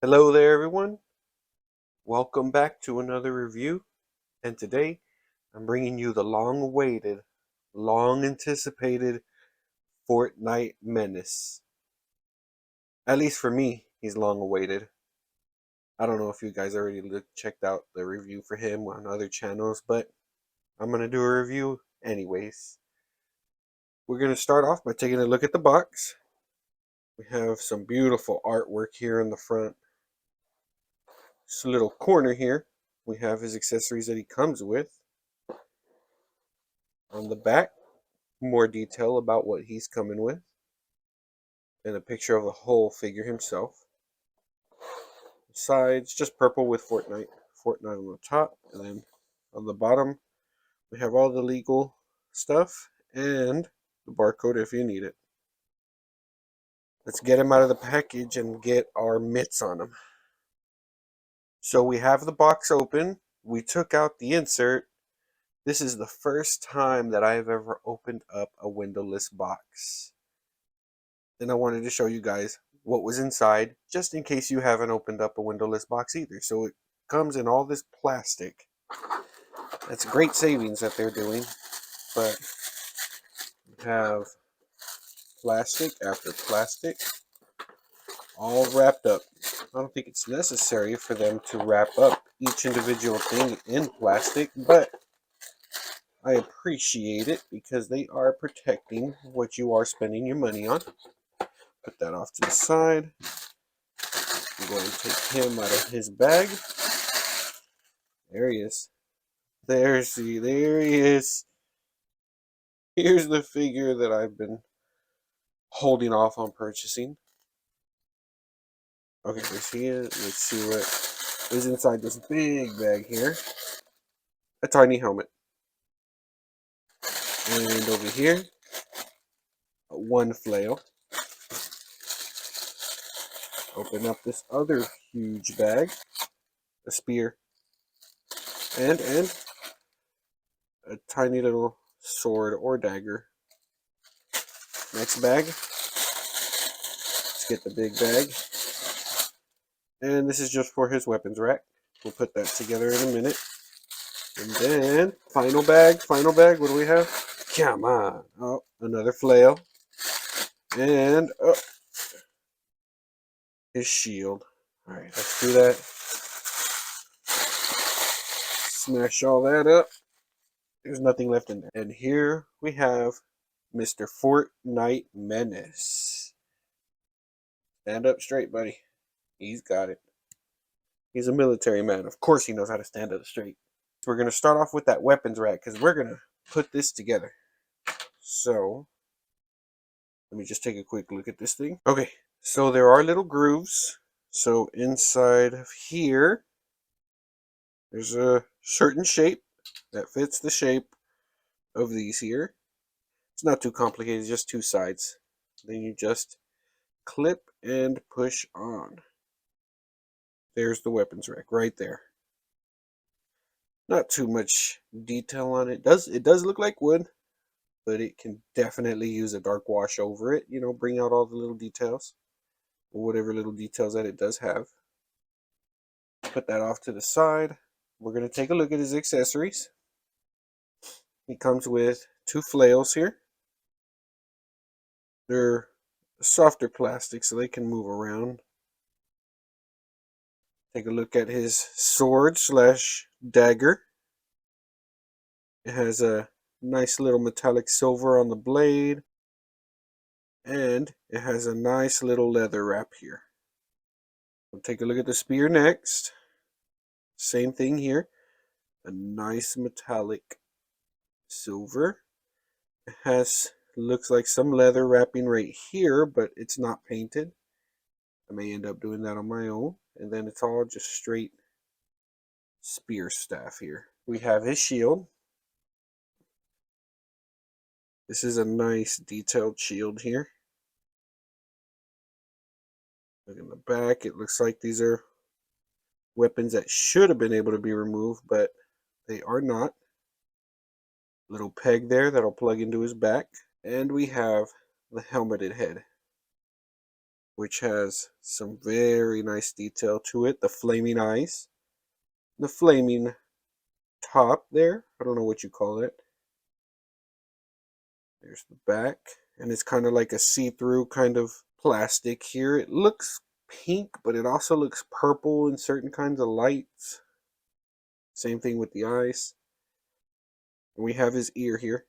Hello there, everyone. Welcome back to another review. And today I'm bringing you the long awaited, long anticipated Fortnite Menace. At least for me, he's long awaited. I don't know if you guys already checked out the review for him on other channels, but I'm going to do a review anyways. We're going to start off by taking a look at the box. We have some beautiful artwork here in the front. This little corner here, we have his accessories that he comes with. On the back, more detail about what he's coming with, and a picture of the whole figure himself. Sides, just purple with Fortnite on the top, and then on the bottom, we have all the legal stuff and the barcode if you need it. Let's get him out of the package and get our mitts on him. So we have the box open. We took out the insert. This is the first time that I've ever opened up a windowless box. Then I wanted to show you guys what was inside, just in case you haven't opened up a windowless box either. So it comes in all this plastic. That's great savings that they're doing, but you have plastic after plastic all wrapped up. I don't think it's necessary for them to wrap up each individual thing in plastic, but I appreciate it because they are protecting what you are spending your money on. Put that off to the side. I'm going to take him out of his bag. There he is. There he is. Here's the figure that I've been holding off on purchasing. Okay, there he is. Let's see what is inside this big bag here. A tiny helmet. And over here, one flail. Open up this other huge bag. A spear. And a tiny little sword or dagger. Next bag. Let's get the big bag. And this is just for his weapons rack. We'll put that together in a minute. And then, final bag, what do we have? Come on. Oh, another flail. And his shield. Alright, let's do that. Smash all that up. There's nothing left in there. And here we have Mr. Fortnite Menace. Stand up straight, buddy. He's got it. He's a military man. Of course he knows how to stand up straight. We're going to start off with that weapons rack because we're going to put this together. So, let me just take a quick look at this thing. Okay, so there are little grooves. So inside of here, there's a certain shape that fits the shape of these here. It's not too complicated, just two sides. Then you just clip and push on. There's the weapons rack right there. Not too much detail on it. It does look like wood, but it can definitely use a dark wash over it, you know, bring out all the little details, or whatever little details that it does have. Put that off to the side. We're going to take a look at his accessories. He comes with two flails here. They're softer plastic, so they can move around. Take a look at his sword slash dagger. It has a nice little metallic silver on the blade. And it has a nice little leather wrap here. We'll take a look at the spear next. Same thing here. A nice metallic silver. It has, looks like some leather wrapping right here, but it's not painted. I may end up doing that on my own. And then it's all just straight spear staff here. We have his shield. This is a nice detailed shield here. Look in the back. It looks like these are weapons that should have been able to be removed, but they are not. Little peg there that'll plug into his back. And we have the helmeted head. which has some very nice detail to it. The flaming eyes, the flaming top there. I don't know what you call it. There's the back, and it's kind of like a see-through kind of plastic here. It looks pink, but it also looks purple in certain kinds of lights. Same thing with the eyes. And we have his ear here.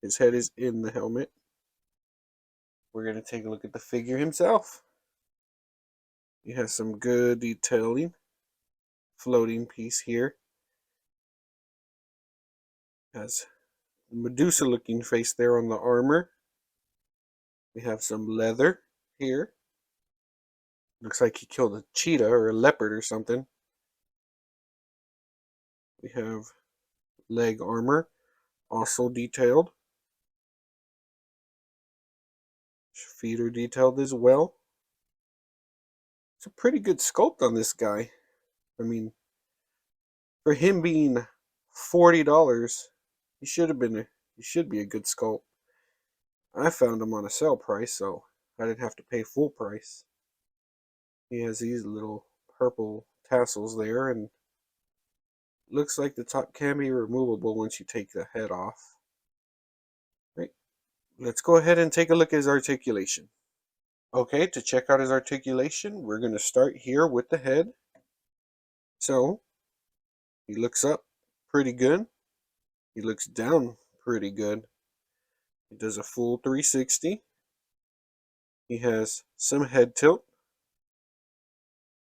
His head is in the helmet. We're going to take a look at the figure himself. He has some good detailing. Floating piece here. Has a Medusa looking face there on the armor. We have some leather here. Looks like he killed a cheetah or a leopard or something. We have leg armor, also detailed. Feet are detailed as well. It's a pretty good sculpt on this guy. I mean, for him being $40, he should be a good sculpt. I found him on a sale price, so I didn't have to pay full price. He has these little purple tassels there, and looks like the top can be removable once you take the head off. Right. Let's go ahead and take a look at his articulation. Okay, to check out his articulation, we're going to start here with the head. So, he looks up pretty good. He looks down pretty good. He does a full 360. He has some head tilt.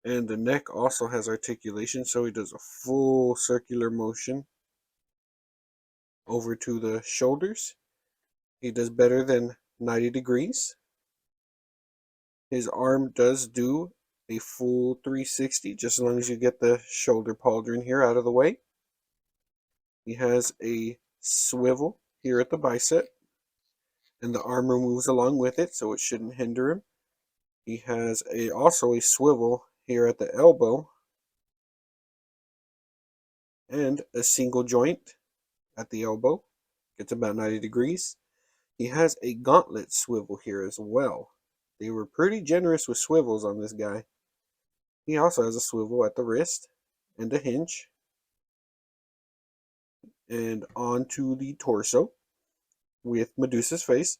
And the neck also has articulation, so he does a full circular motion over to the shoulders. He does better than 90 degrees. His arm does do a full 360, just as long as you get the shoulder pauldron here out of the way. He has a swivel here at the bicep, and the armor moves along with it, so it shouldn't hinder him. He has also a swivel here at the elbow, and a single joint at the elbow. Gets about 90 degrees. He has a gauntlet swivel here as well. They were pretty generous with swivels on this guy. He also has a swivel at the wrist and a hinge. And onto the torso with Medusa's face.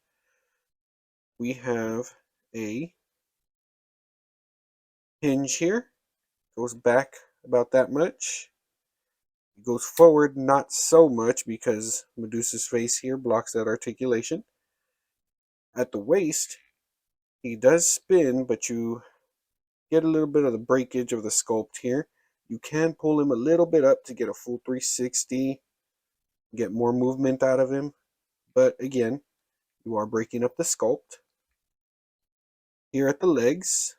We have a hinge here. Goes back about that much. It goes forward not so much because Medusa's face here blocks that articulation. At the waist, he does spin, but you get a little bit of the breakage of the sculpt here. You can pull him a little bit up to get a full 360, get more movement out of him. But again, you are breaking up the sculpt. Here at the legs,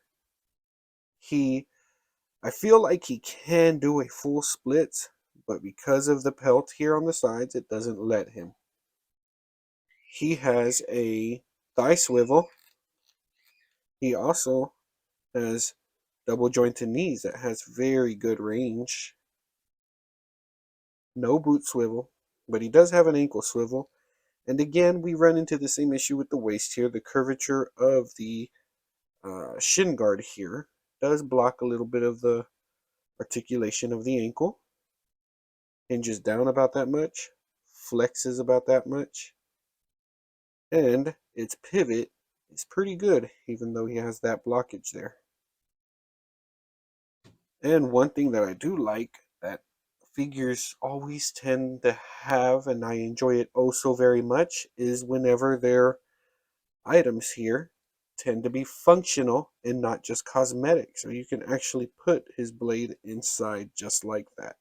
I feel like he can do a full split, but because of the pelt here on the sides, it doesn't let him. He has a thigh swivel. He also has double jointed knees that has very good range. No boot swivel, but he does have an ankle swivel. And again, we run into the same issue with the waist here. The curvature of the shin guard here does block a little bit of the articulation of the ankle. Hinges down about that much, flexes about that much, and its pivot is pretty good, even though he has that blockage there. And one thing that I do like that figures always tend to have, and I enjoy it oh so very much, is whenever their items here tend to be functional and not just cosmetic. So you can actually put his blade inside just like that.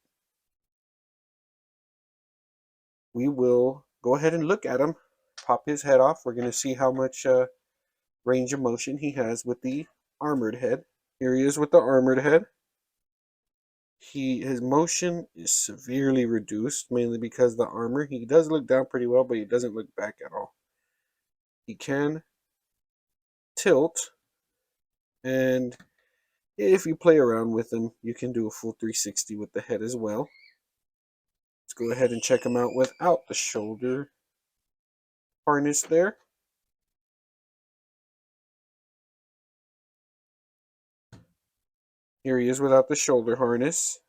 We will go ahead and look at him, pop his head off. We're going to see how much range of motion he has with the armored head. Here he is with the armored head. His motion is severely reduced, mainly because the armor. He does look down pretty well, but he doesn't look back at all. He can tilt, and if you play around with him, you can do a full 360 with the head as well. Let's go ahead and check him out without the shoulder harness there. Here he is without the shoulder harness.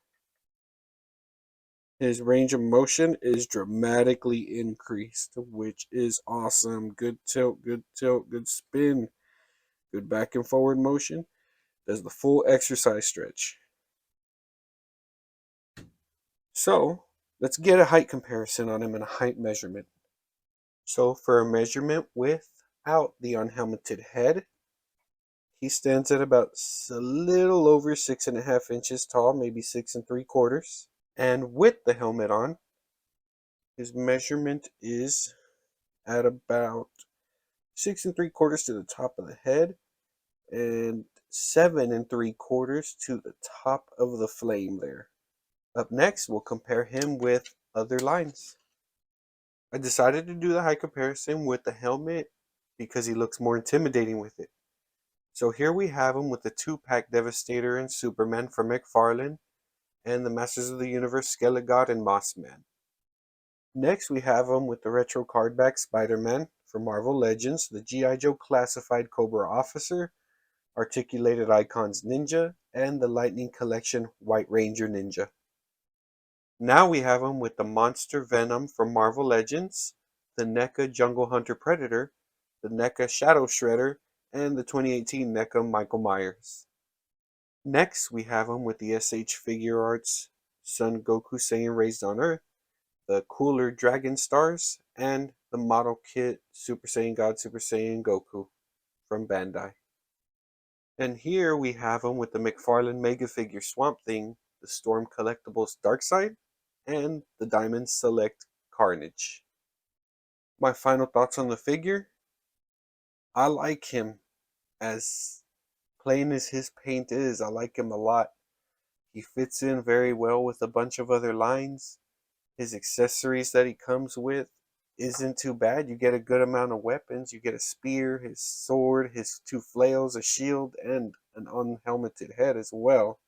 His range of motion is dramatically increased, which is awesome. Good tilt, good spin, good back and forward motion. Does the full exercise stretch. So let's get a height comparison on him and a height measurement. So for a measurement without the unhelmeted head, he stands at about a little over 6.5 inches tall, maybe 6 3/4. And with the helmet on, his measurement is at about 6 3/4 to the top of the head and 7 3/4 to the top of the flame there. Up next, we'll compare him with other lines. I decided to do the height comparison with the helmet because he looks more intimidating with it. So here we have him with the 2-pack Devastator and Superman from McFarlane and the Masters of the Universe Skelegod and Mossman. Next we have him with the retro cardback Spider-Man from Marvel Legends, the G.I. Joe Classified Cobra Officer, Articulated Icons Ninja, and the Lightning Collection White Ranger Ninja. Now we have him with the Monster Venom from Marvel Legends, the NECA Jungle Hunter Predator, the NECA Shadow Shredder, and the 2018 NECA Michael Myers. Next, we have him with the SH Figure Arts Son Goku Saiyan Raised on Earth, the Cooler Dragon Stars, and the Model Kit Super Saiyan God Super Saiyan Goku from Bandai. And here we have him with the McFarlane Mega Figure Swamp Thing, the Storm Collectibles Darkseid, and the Diamond Select Carnage. My final thoughts on the figure. I like him. As plain as his paint is, I like him a lot. He fits in very well with a bunch of other lines. His accessories that he comes with isn't too bad. You get a good amount of weapons. You get a spear, his sword, his 2 flails, a shield, and an unhelmeted head as well.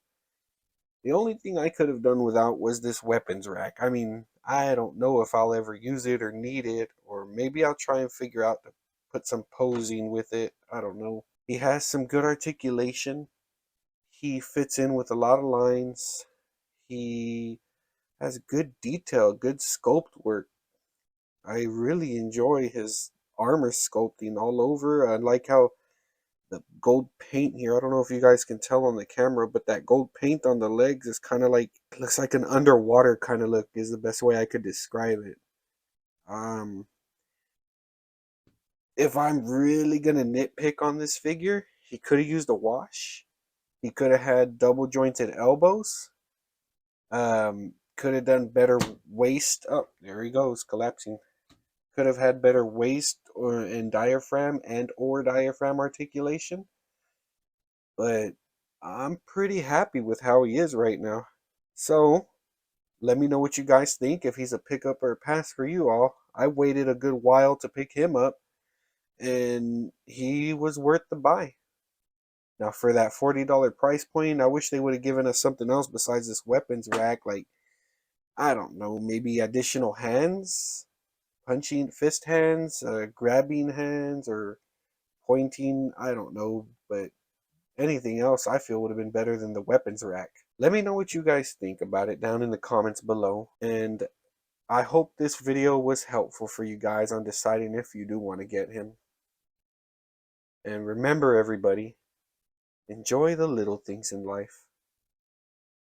The only thing I could have done without was this weapons rack. I mean, I don't know if I'll ever use it or need it, or maybe I'll try and figure out to put some posing with it. I don't know. He has some good articulation. He fits in with a lot of lines. He has good detail, good sculpt work. I really enjoy his armor sculpting all over. I like how the gold paint here, I don't know if you guys can tell on the camera, but that gold paint on the legs is kind of like, it looks like an underwater kind of look is the best way I could describe it. Um, if I'm really going to nitpick on this figure, he could have used a wash. He could have had double jointed elbows. Could have done better waist. Oh, there he goes, collapsing. Could have had better waist and diaphragm articulation. But I'm pretty happy with how he is right now. So let me know what you guys think. If he's a pickup or a pass for you all. I waited a good while to pick him up, and he was worth the buy. Now for that $40 price point, I wish they would have given us something else besides this weapons rack. Like, I don't know, maybe additional hands, punching fist hands, grabbing hands, or pointing. I don't know, but anything else I feel would have been better than the weapons rack. Let me know what you guys think about it down in the comments below. And I hope this video was helpful for you guys on deciding if you do want to get him. And remember everybody, enjoy the little things in life.